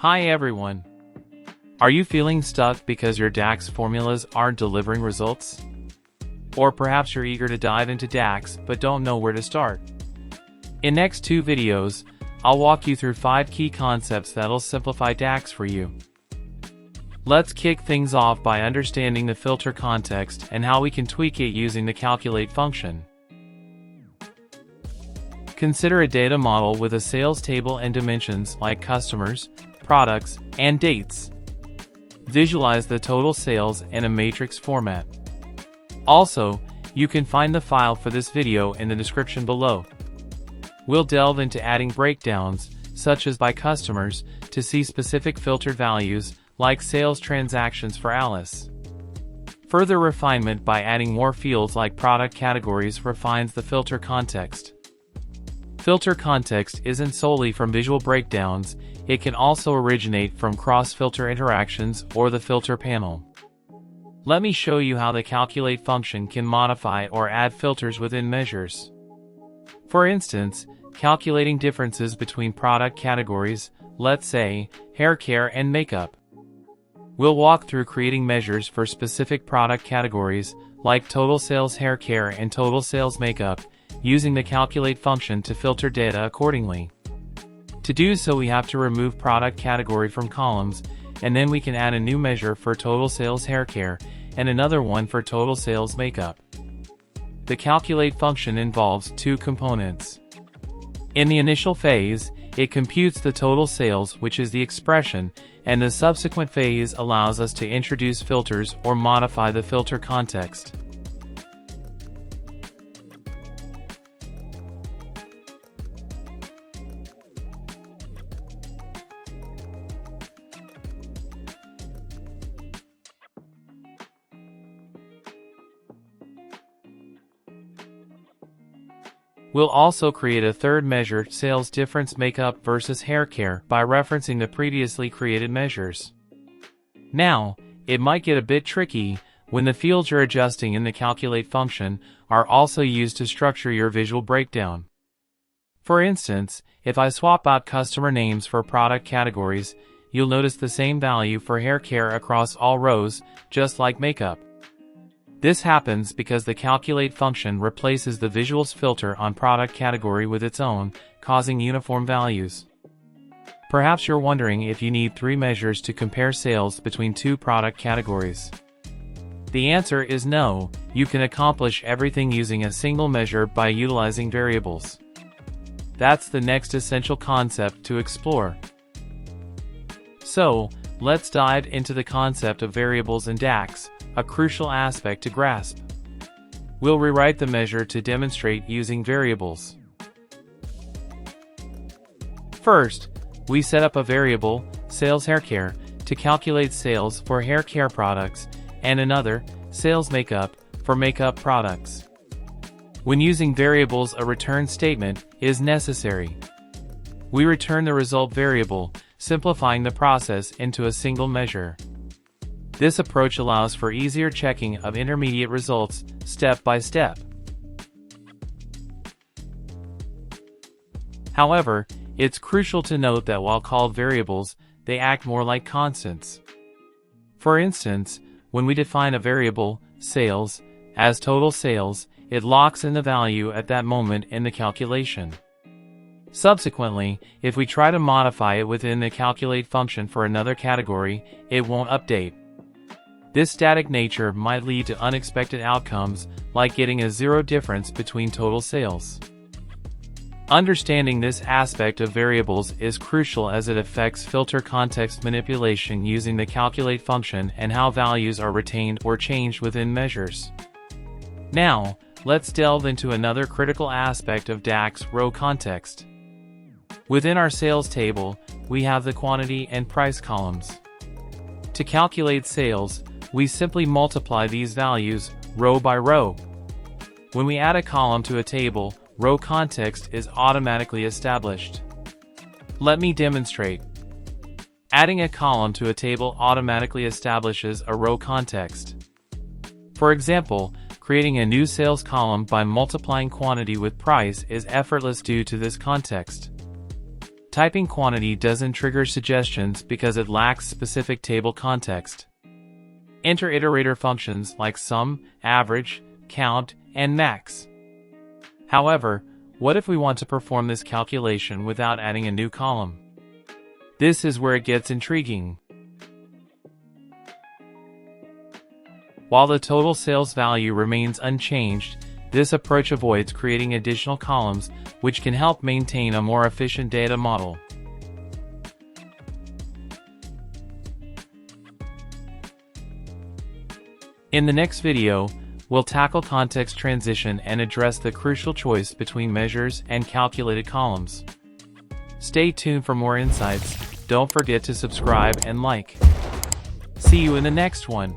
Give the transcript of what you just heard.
Hi everyone! Are you feeling stuck because your DAX formulas aren't delivering results? Or perhaps you're eager to dive into DAX but don't know where to start? In next 2 videos, I'll walk you through 5 key concepts that'll simplify DAX for you. Let's kick things off by understanding the filter context and how we can tweak it using the calculate function. Consider a data model with a sales table and dimensions like customers, products, and dates. Visualize the total sales in a matrix format. Also, you can find the file for this video in the description below. We'll delve into adding breakdowns, such as by customers, to see specific filtered values, like sales transactions for Alice. Further refinement by adding more fields like product categories refines the filter context. Filter context isn't solely from visual breakdowns, it can also originate from cross-filter interactions or the filter panel. Let me show you how the calculate function can modify or add filters within measures. For instance, calculating differences between product categories, let's say, hair care and makeup. We'll walk through creating measures for specific product categories, like total sales hair care and total sales makeup, using the calculate function to filter data accordingly. To do so, we have to remove product category from columns, and then we can add a new measure for total sales hair care and another one for total sales makeup. The calculate function involves 2 components. In the initial phase, it computes the total sales, which is the expression, and the subsequent phase allows us to introduce filters or modify the filter context. We'll also create a third measure, sales difference makeup versus hair care, by referencing the previously created measures. Now, it might get a bit tricky when the fields you're adjusting in the calculate function are also used to structure your visual breakdown. For instance, if I swap out customer names for product categories, you'll notice the same value for hair care across all rows, just like makeup. This happens because the calculate function replaces the visuals filter on product category with its own, causing uniform values. Perhaps you're wondering if you need 3 measures to compare sales between 2 product categories. The answer is no, you can accomplish everything using a single measure by utilizing variables. That's the next essential concept to explore. So, let's dive into the concept of variables in DAX, a crucial aspect to grasp. We'll rewrite the measure to demonstrate using variables. First, we set up a variable, sales hair care, to calculate sales for hair care products, and another, sales makeup, for makeup products. When using variables, a return statement is necessary. We return the result variable, simplifying the process into a single measure. This approach allows for easier checking of intermediate results, step by step. However, it's crucial to note that while called variables, they act more like constants. For instance, when we define a variable, sales, as total sales, it locks in the value at that moment in the calculation. Subsequently, if we try to modify it within the calculate function for another category, it won't update. This static nature might lead to unexpected outcomes, like getting a 0 difference between total sales. Understanding this aspect of variables is crucial as it affects filter context manipulation using the calculate function and how values are retained or changed within measures. Now, let's delve into another critical aspect of DAX, row context. Within our sales table, we have the quantity and price columns. To calculate sales, we simply multiply these values, row by row. When we add a column to a table, row context is automatically established. Let me demonstrate. Adding a column to a table automatically establishes a row context. For example, creating a new sales column by multiplying quantity with price is effortless due to this context. Typing quantity doesn't trigger suggestions because it lacks specific table context. Enter iterator functions like sum, average, count, and max. However, what if we want to perform this calculation without adding a new column? This is where it gets intriguing. While the total sales value remains unchanged, this approach avoids creating additional columns, which can help maintain a more efficient data model. In the next video, we'll tackle context transition and address the crucial choice between measures and calculated columns. Stay tuned for more insights. Don't forget to subscribe and like. See you in the next one.